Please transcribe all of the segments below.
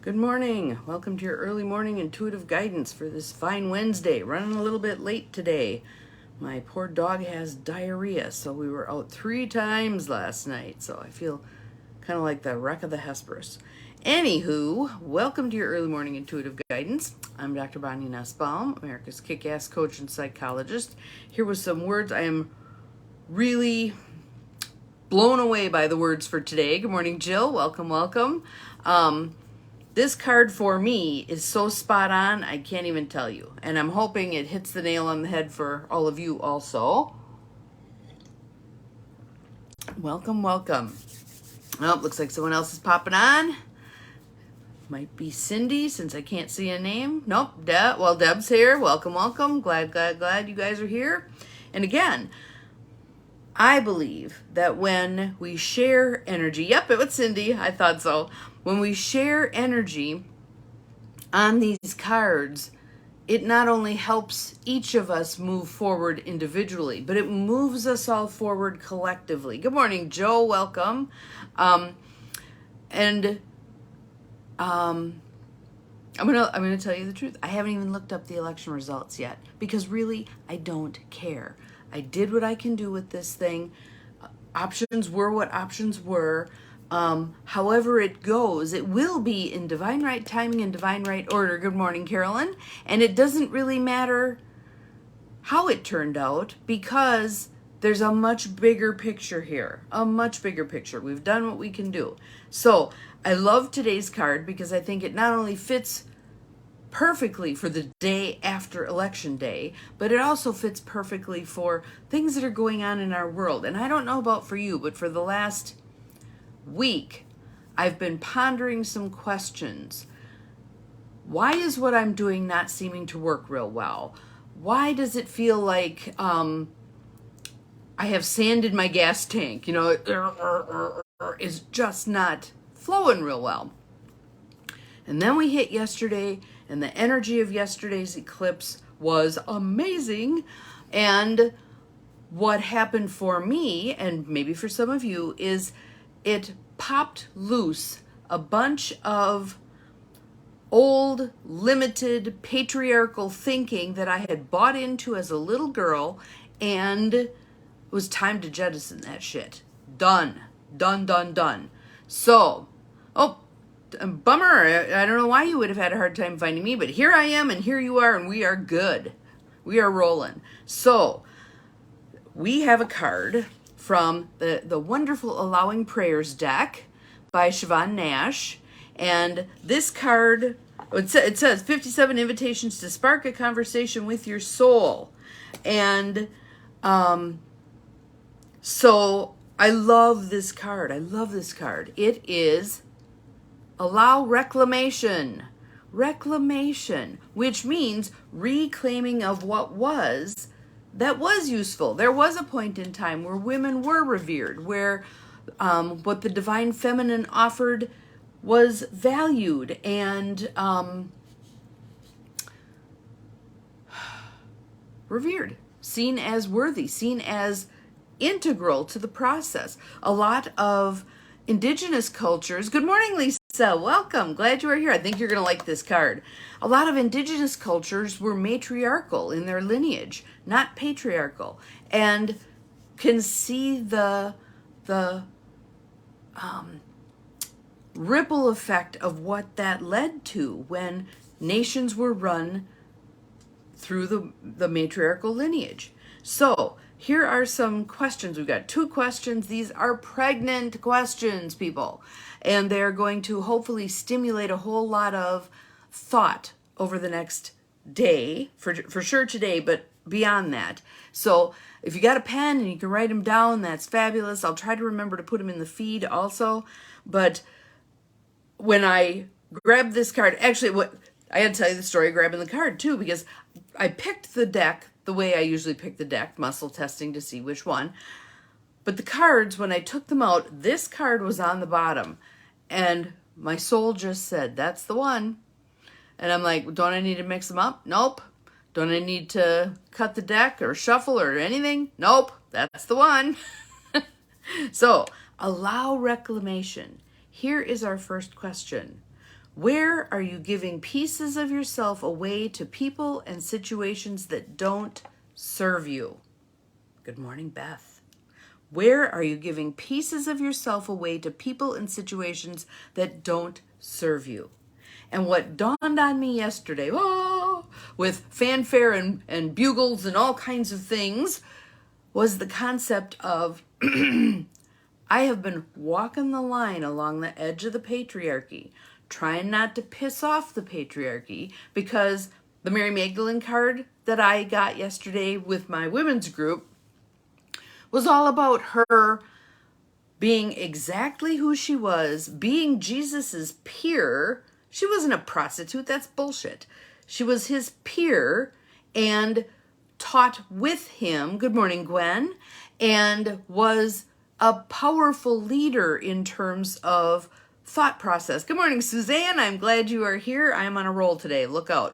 Good morning. Welcome to your early morning intuitive guidance for this fine Wednesday. Running a little bit late today. My poor dog has diarrhea, so we were out 3 times last night, so I feel kind of like the wreck of the Hesperus. Anywho, welcome to your early morning intuitive guidance. I'm Dr. Bonnie Nussbaum, America's kick-ass coach and psychologist. Here with some words. I am really blown away by the words for today. Good morning, Jill. Welcome, welcome. This card for me is so spot on, I can't even tell you. And I'm hoping it hits the nail on the head for all of you also. Welcome, welcome. Oh, looks like someone else is popping on. Might be Cindy, since I can't see a name. Nope, Deb's here. Welcome, welcome. Glad you guys are here. And again, I believe that when we share energy, yep, it was Cindy, I thought so. When we share energy on these cards, it not only helps each of us move forward individually, but it moves us all forward collectively. Good morning, Joe, welcome. I'm gonna tell you the truth. I haven't even looked up the election results yet because really, I don't care. I did what I can do with this thing. Options were what options were. However it goes, it will be in divine right timing and divine right order. Good morning, Carolyn. And it doesn't really matter how it turned out because there's a much bigger picture here. A much bigger picture. We've done what we can do. So I love today's card because I think it not only fits perfectly for the day after election day, but it also fits perfectly for things that are going on in our world. And I don't know about for you, but for the last week, I've been pondering some questions. Why is what I'm doing not seeming to work real well? Why does it feel like I have sand in my gas tank? You know, it's just not flowing real well. And then we hit yesterday, and the energy of yesterday's eclipse was amazing. And what happened for me, and maybe for some of you, is it popped loose a bunch of old, limited, patriarchal thinking that I had bought into as a little girl, and it was time to jettison that shit. Done. Done. So, bummer. I don't know why you would have had a hard time finding me, but here I am, and here you are, and we are good. We are rolling. So, we have a card from the wonderful Allowing Prayers deck by Siobhan Nash. And this card, it says 57 invitations to spark a conversation with your soul. And so I love this card. It is allow reclamation, which means reclaiming of what was that was useful. There was a point in time where women were revered, where what the divine feminine offered was valued and revered, seen as worthy, seen as integral to the process. A lot of indigenous cultures, good morning, Lisa, welcome, glad you are here. I think you're going to like this card. A lot of indigenous cultures were matriarchal in their lineage, not patriarchal, and can see the ripple effect of what that led to when nations were run through the matriarchal lineage. So here are some questions. We've got 2 questions. These are pregnant questions, people. And they're going to hopefully stimulate a whole lot of thought over the next day, for sure today, but beyond that. So if you got a pen and you can write them down, that's fabulous. I'll try to remember to put them in the feed also. But when I grabbed this card, actually, I had to tell you the story of grabbing the card too, because I picked the deck the way I usually pick the deck, muscle testing to see which one. But the cards, when I took them out, this card was on the bottom. And my soul just said, that's the one. And I'm like, don't I need to mix them up? Nope. Don't I need to cut the deck or shuffle or anything? Nope. That's the one. So, allow reclamation. Here is our first question. Where are you giving pieces of yourself away to people and situations that don't serve you? Good morning, Beth. Where are you giving pieces of yourself away to people and situations that don't serve you? And what dawned on me yesterday, with fanfare and bugles and all kinds of things, was the concept of I have been walking the line along the edge of the patriarchy, trying not to piss off the patriarchy, because the Mary Magdalene card that I got yesterday with my women's group was all about her being exactly who she was, being Jesus's peer. She wasn't a prostitute, that's bullshit. She was his peer and taught with him, good morning, Gwen, and was a powerful leader in terms of thought process. Good morning, Suzanne. I'm glad you are here. I'm on a roll today. Look out.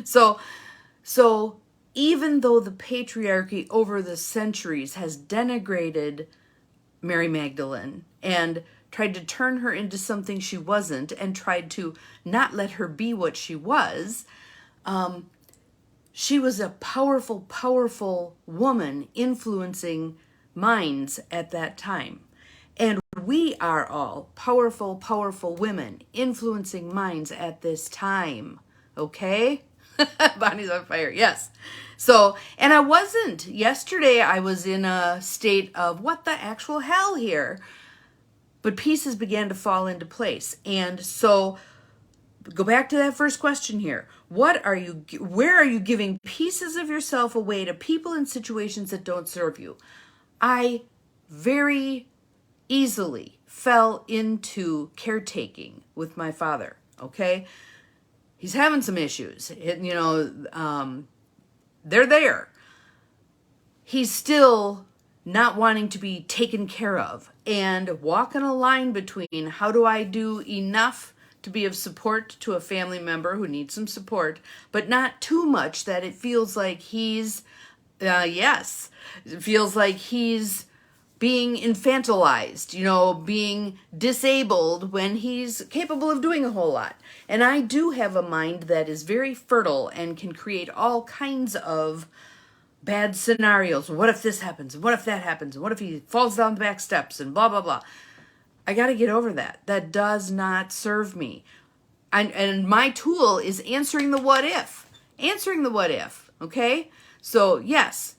So even though the patriarchy over the centuries has denigrated Mary Magdalene and tried to turn her into something she wasn't and tried to not let her be what she was a powerful, powerful woman influencing minds at that time. And we are all powerful, powerful women influencing minds at this time. Okay? Bonnie's on fire. Yes. So, and I wasn't. Yesterday I was in a state of what the actual hell here. But pieces began to fall into place. And so go back to that first question here. Where are you giving pieces of yourself away to people and situations that don't serve you? I very easily fell into caretaking with my father, okay? He's having some issues. They're there. He's still not wanting to be taken care of and walking a line between how do I do enough to be of support to a family member who needs some support, but not too much that it feels like he's, it feels like he's being infantilized, being disabled when he's capable of doing a whole lot. And I do have a mind that is very fertile and can create all kinds of bad scenarios. What if this happens? And what if that happens? And what if he falls down the back steps and blah, blah, blah. I got to get over that. That does not serve me. And my tool is answering the what if. Answering the what if. Okay? So, yes.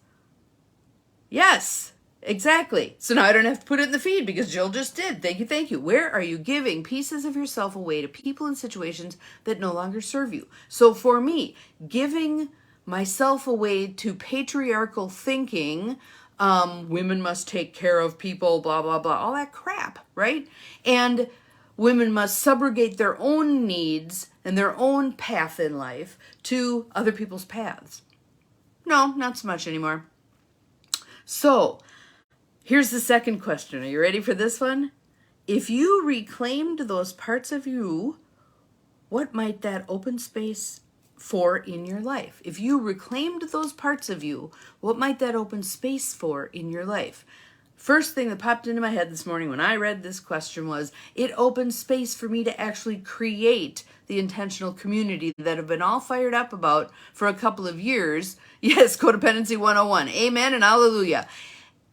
Yes. Exactly. So now I don't have to put it in the feed because Jill just did. Thank you, thank you. Where are you giving pieces of yourself away to people and situations that no longer serve you? So for me, giving myself away to patriarchal thinking, women must take care of people, blah, blah, blah, all that crap, right? And women must subrogate their own needs and their own path in life to other people's paths. No, not so much anymore. So, here's the second question. Are you ready for this one? If you reclaimed those parts of you, what might that open space for in your life? If you reclaimed those parts of you, what might that open space for in your life? First thing that popped into my head this morning when I read this question was, it opened space for me to actually create the intentional community that I've been all fired up about for a couple of years. Yes, Codependency 101. Amen and hallelujah.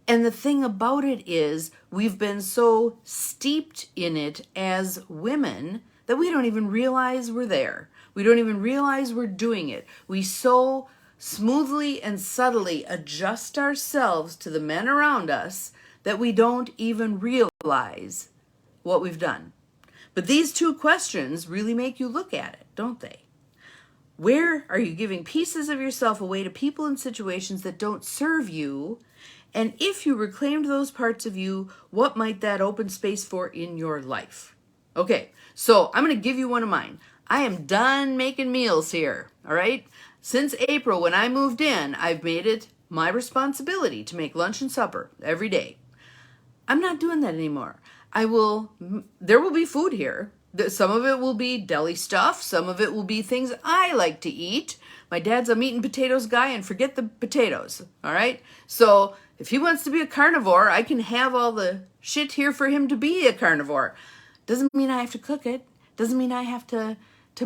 And the thing about it is we've been so steeped in it as women that we don't even realize we're there. We don't even realize we're doing it. We so smoothly and subtly adjust ourselves to the men around us that we don't even realize what we've done. But these two questions really make you look at it, don't they? Where are you giving pieces of yourself away to people and situations that don't serve you? And if you reclaimed those parts of you, what might that open space for in your life? Okay, so I'm going to give you one of mine. I am done making meals here, all right? Since April, when I moved in, I've made it my responsibility to make lunch and supper every day. I'm not doing that anymore. There will be food here. Some of it will be deli stuff. Some of it will be things I like to eat. My dad's a meat and potatoes guy, and forget the potatoes, all right? So if he wants to be a carnivore, I can have all the shit here for him to be a carnivore. Doesn't mean I have to cook it. Doesn't mean I have to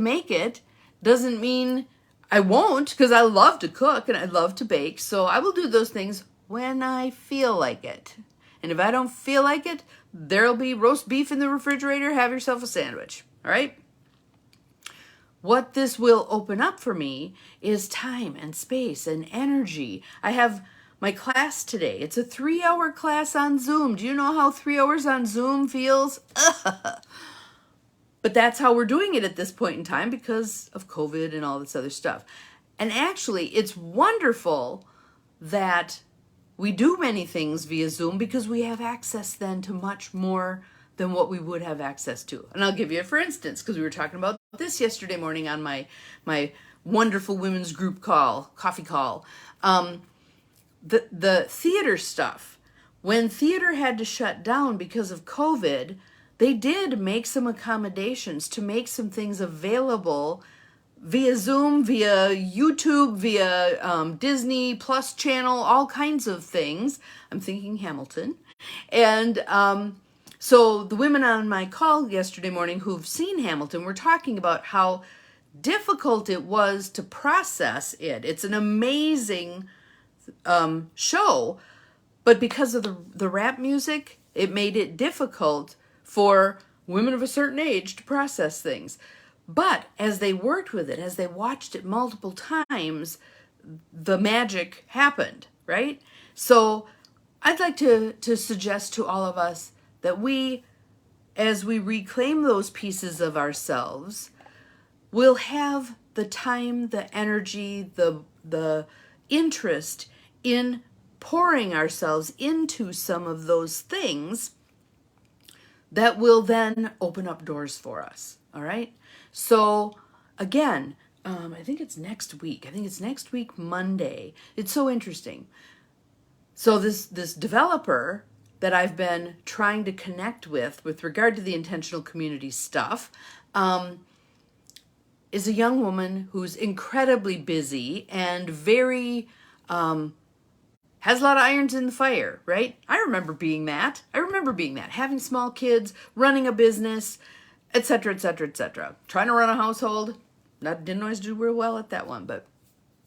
make it. Doesn't mean I won't, because I love to cook and I love to bake. So I will do those things when I feel like it. And if I don't feel like it, there'll be roast beef in the refrigerator. Have yourself a sandwich. All right? What this will open up for me is time and space and energy. I have my class today. It's a 3-hour class on Zoom. Do you know how 3 hours on Zoom feels? But that's how we're doing it at this point in time because of COVID and all this other stuff. And actually, it's wonderful that we do many things via Zoom because we have access then to much more than what we would have access to. And I'll give you a for instance, because we were talking about this yesterday morning on my wonderful women's group call, coffee call. The theater stuff. When theater had to shut down because of COVID, they did make some accommodations to make some things available via Zoom, via YouTube, via Disney Plus channel, all kinds of things. I'm thinking Hamilton. And so the women on my call yesterday morning who've seen Hamilton were talking about how difficult it was to process it. It's an amazing show, but because of the rap music, it made it difficult for women of a certain age to process things. But as they worked with it, as they watched it multiple times, the magic happened, right? So I'd like to suggest to all of us that we, as we reclaim those pieces of ourselves, will have the time, the energy, the interest in pouring ourselves into some of those things that will then open up doors for us, all right? So again, I think it's next week. I think it's next week, Monday. It's so interesting. So this developer that I've been trying to connect with regard to the intentional community stuff, is a young woman who's incredibly busy and very, has a lot of irons in the fire, right? I remember being that. Having small kids, running a business, etc., etc., etc. Trying to run a household. Didn't always do real well at that one, but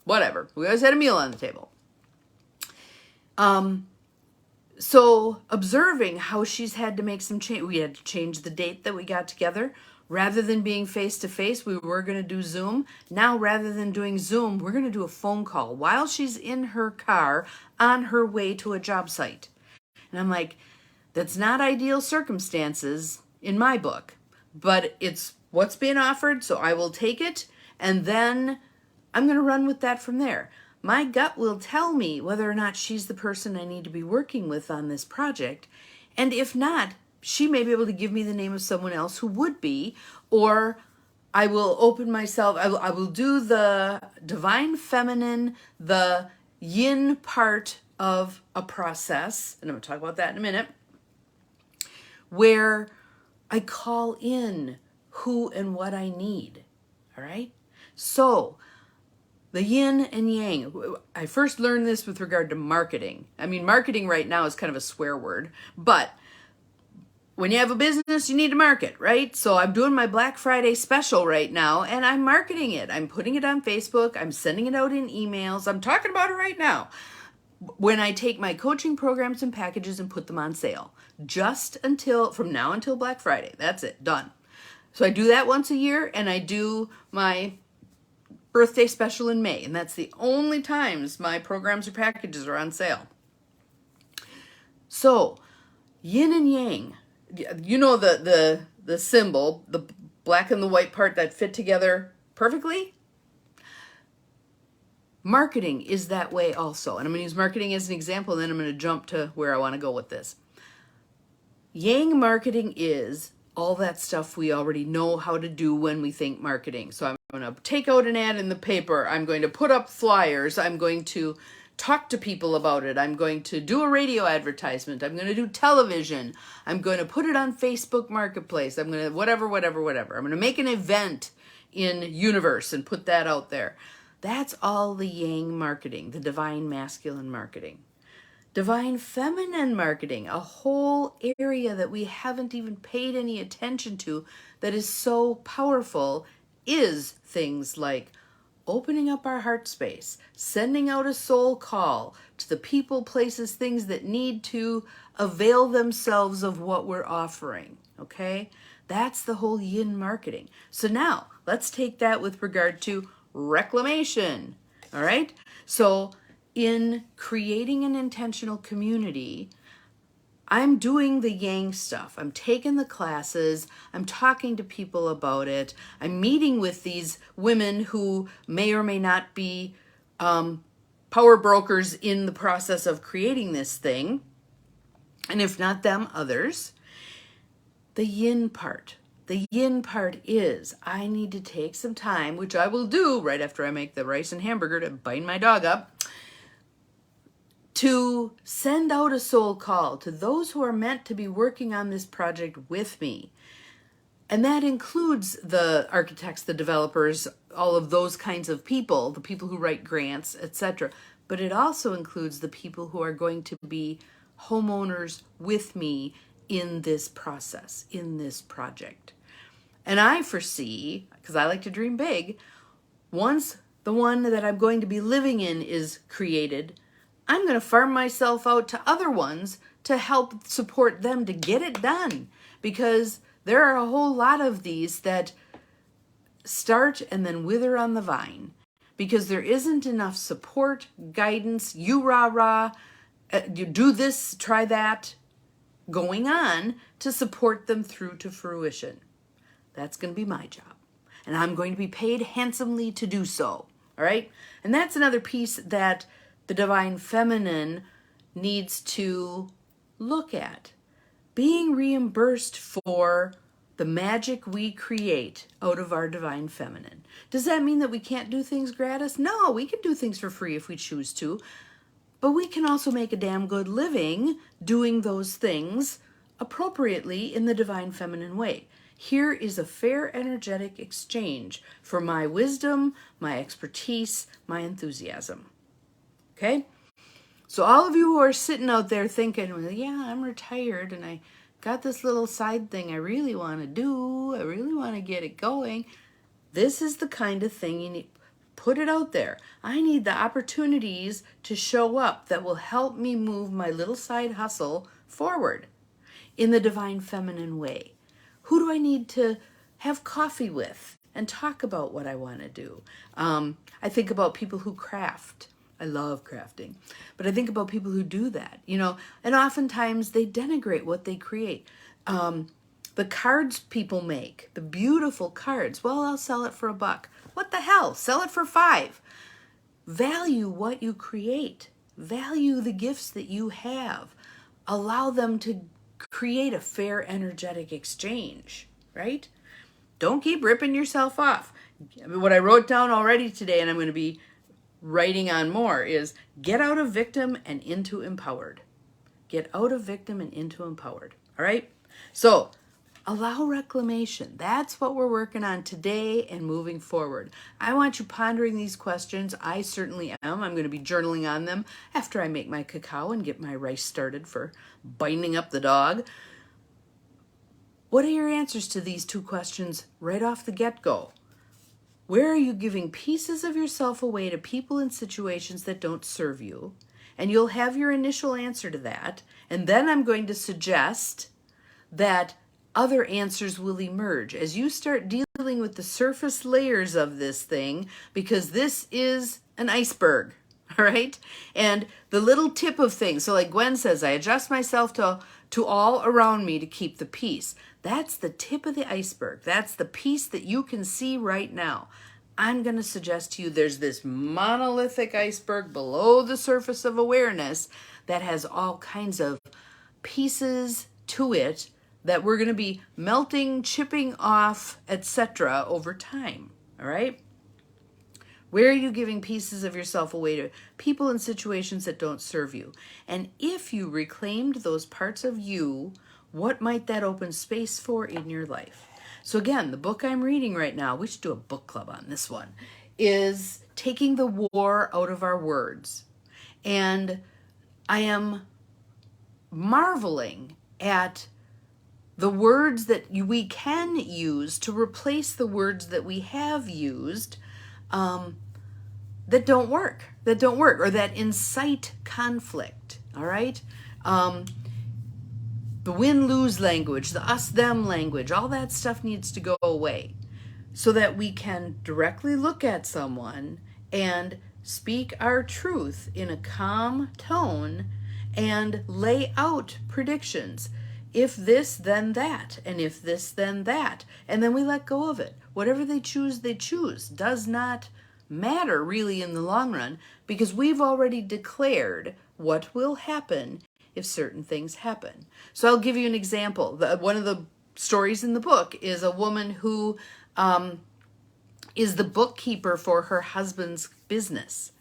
whatever. We always had a meal on the table. So observing how she's had to make some change. We had to change the date that we got together. Rather than being face-to-face, we were going to do Zoom. Now, rather than doing Zoom, we're going to do a phone call while she's in her car on her way to a job site. And I'm like, that's not ideal circumstances in my book, but it's what's being offered, so I will take it, and then I'm going to run with that from there. My gut will tell me whether or not she's the person I need to be working with on this project, and if not, she may be able to give me the name of someone else who would be, or I will open myself, I will do the divine feminine, the yin part of a process, and I'm going to talk about that in a minute, where I call in who and what I need, all right? So, the yin and yang. I first learned this with regard to marketing. I mean, marketing right now is kind of a swear word, but when you have a business, you need to market, right? So I'm doing my Black Friday special right now, and I'm marketing it. I'm putting it on Facebook. I'm sending it out in emails. I'm talking about it right now. When I take my coaching programs and packages and put them on sale, just from now until Black Friday. That's it, done. So I do that once a year, and I do my birthday special in May, and that's the only times my programs or packages are on sale. So, yin and yang. You know the symbol, the black and the white part that fit together perfectly? Marketing is that way also. And I'm going to use marketing as an example, and then I'm going to jump to where I want to go with this. Yang marketing is all that stuff we already know how to do when we think marketing. So I'm going to take out an ad in the paper. I'm going to put up flyers. I'm going to talk to people about it. I'm going to do a radio advertisement. I'm going to do television. I'm going to put it on Facebook Marketplace. I'm going to whatever. I'm going to make an event in Universe and put that out there. That's all the yang marketing, the divine masculine marketing. Divine feminine marketing, a whole area that we haven't even paid any attention to that is so powerful, is things like opening up our heart space, sending out a soul call to the people, places, things that need to avail themselves of what we're offering, okay? That's the whole yin marketing. So now let's take that with regard to reclamation, all right? So in creating an intentional community, I'm doing the yang stuff. I'm taking the classes. I'm talking to people about it. I'm meeting with these women who may or may not be power brokers in the process of creating this thing. And if not them, others. The yin part. The yin part is I need to take some time, which I will do right after I make the rice and hamburger to bind my dog up, to send out a soul call to those who are meant to be working on this project with me. And that includes the architects, the developers, all of those kinds of people, the people who write grants, etc. But it also includes the people who are going to be homeowners with me in this process, in this project. And I foresee, because I like to dream big, once the one that I'm going to be living in is created, I'm going to farm myself out to other ones to help support them to get it done. Because there are a whole lot of these that start and then wither on the vine. Because there isn't enough support, guidance, you rah-rah, you do this, try that, going on to support them through to fruition. That's going to be my job. And I'm going to be paid handsomely to do so. All right? And that's another piece that the divine feminine needs to look at. Being reimbursed for the magic we create out of our divine feminine. Does that mean that we can't do things gratis? No, we can do things for free if we choose to. But we can also make a damn good living doing those things appropriately in the divine feminine way. Here is a fair energetic exchange for my wisdom, my expertise, my enthusiasm. Okay? So all of you who are sitting out there thinking, well, yeah, I'm retired and I got this little side thing I really want to do. I really want to get it going. This is the kind of thing you need. Put it out there. I need the opportunities to show up that will help me move my little side hustle forward in the divine feminine way. Who do I need to have coffee with and talk about what I want to do? I think about people who craft. I love crafting. But I think about people who do that, and oftentimes they denigrate what they create. The cards people make, the beautiful cards, well, I'll sell it for $1. What the hell? Sell it for $5. Value what you create. Value the gifts that you have. Allow them to create a fair energetic exchange, right? Don't keep ripping yourself off. What I wrote down already today, and I'm going to be writing on more, is get out of victim and into empowered. Get out of victim and into empowered. All right? So, allow reclamation. That's what we're working on today and moving forward. I want you pondering these questions. I certainly am. I'm going to be journaling on them after I make my cacao and get my rice started for binding up the dog. What are your answers to these two questions right off the get-go? Where are you giving pieces of yourself away to people and situations that don't serve you? And you'll have your initial answer to that. And then I'm going to suggest that other answers will emerge as you start dealing with the surface layers of this thing, because this is an iceberg, all right? And the little tip of things, so like Gwen says, I adjust myself to all around me to keep the peace. That's the tip of the iceberg. That's the piece that you can see right now. I'm going to suggest to you there's this monolithic iceberg below the surface of awareness that has all kinds of pieces to it that we're going to be melting, chipping off, etc. over time, all right? Where are you giving pieces of yourself away to people and situations that don't serve you? And if you reclaimed those parts of you, what might that open space for in your life? So again, the book I'm reading right now, we should do a book club on this one, is Taking the War Out of Our Words. And I am marveling at the words that we can use to replace the words that we have used that don't work, or that incite conflict, all right? The win-lose language, the us-them language, all that stuff needs to go away so that we can directly look at someone and speak our truth in a calm tone and lay out predictions. If this, then that, and if this, then that. And then we let go of it. Whatever they choose, they choose. Does not matter really in the long run, because we've already declared what will happen if certain things happen. So I'll give you an example. One of the stories in the book is a woman who is the bookkeeper for her husband's business.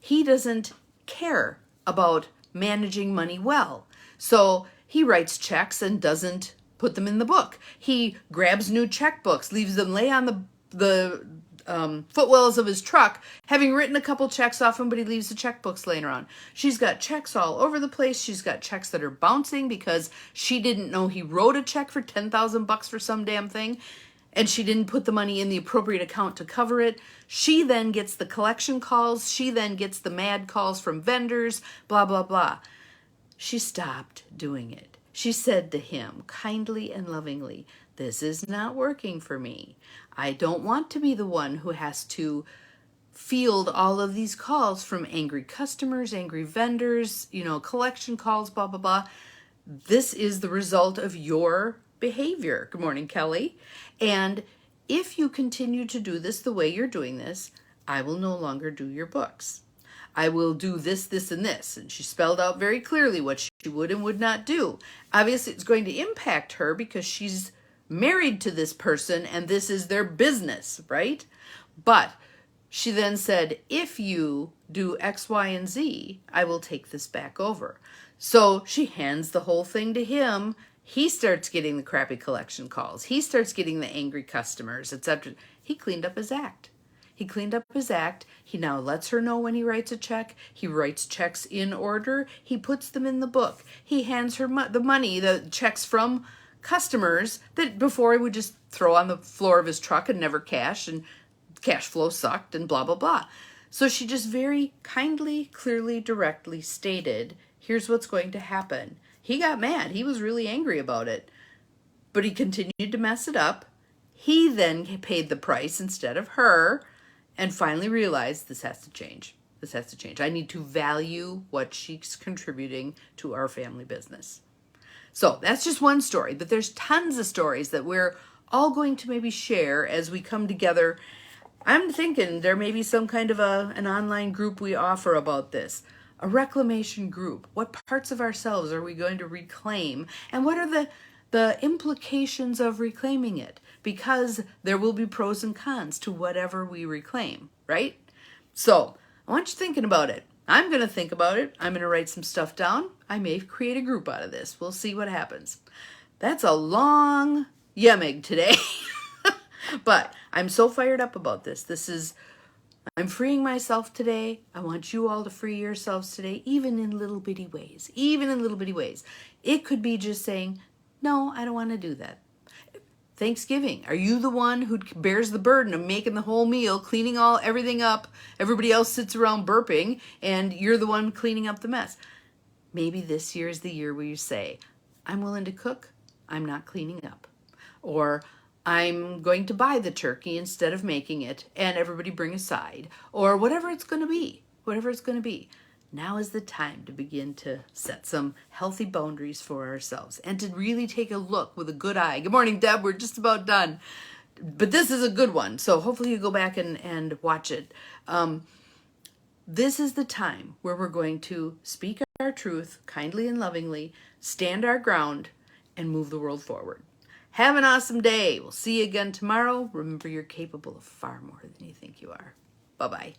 He doesn't care about managing money well. So he writes checks and doesn't put them in the book. He grabs new checkbooks, leaves them lay on the footwells of his truck, having written a couple checks off him, but he leaves the checkbooks laying around. She's got checks all over the place. She's got checks that are bouncing because she didn't know he wrote a check for $10,000 for some damn thing, and she didn't put the money in the appropriate account to cover it. She then gets the collection calls. She then gets the mad calls from vendors, blah, blah, blah. She stopped doing it. She said to him kindly and lovingly, "This is not working for me. I don't want to be the one who has to field all of these calls from angry customers, angry vendors, collection calls, blah, blah, blah. This is the result of your behavior." Good morning, Kelly. "And if you continue to do this the way you're doing this, I will no longer do your books. I will do this, this, and this." And she spelled out very clearly what she would and would not do. Obviously, it's going to impact her because she's married to this person and this is their business, right? But she then said, if you do X, Y, and Z, I will take this back over. So she hands the whole thing to him. He starts getting the crappy collection calls. He starts getting the angry customers, etc. He cleaned up his act. He now lets her know when he writes a check. He writes checks in order. He puts them in the book. He hands her the money, the checks from customers that before he would just throw on the floor of his truck and never cash, and cash flow sucked and blah, blah, blah. So she just very kindly, clearly, directly stated, here's what's going to happen. He got mad. He was really angry about it, but he continued to mess it up. He then paid the price instead of her, and finally realized this has to change. This has to change. I need to value what she's contributing to our family business. So that's just one story, but there's tons of stories that we're all going to maybe share as we come together. I'm thinking there may be some kind of an online group we offer about this, a reclamation group. What parts of ourselves are we going to reclaim? And what are the implications of reclaiming it? Because there will be pros and cons to whatever we reclaim, right? So I want you thinking about it. I'm going to think about it. I'm going to write some stuff down. I may create a group out of this. We'll see what happens. That's a long YEMIG today. But I'm so fired up about this. I'm freeing myself today. I want you all to free yourselves today, even in little bitty ways. It could be just saying, no, I don't want to do that. Thanksgiving, are you the one who bears the burden of making the whole meal, cleaning everything up? Everybody else sits around burping, and you're the one cleaning up the mess. Maybe this year is the year where you say, I'm willing to cook, I'm not cleaning up. Or I'm going to buy the turkey instead of making it, and everybody bring a side. Or whatever it's going to be. Now is the time to begin to set some healthy boundaries for ourselves and to really take a look with a good eye. Good morning, Deb. We're just about done. But this is a good one, so hopefully you go back and watch it. This is the time where we're going to speak our truth kindly and lovingly, stand our ground, and move the world forward. Have an awesome day. We'll see you again tomorrow. Remember, you're capable of far more than you think you are. Bye-bye.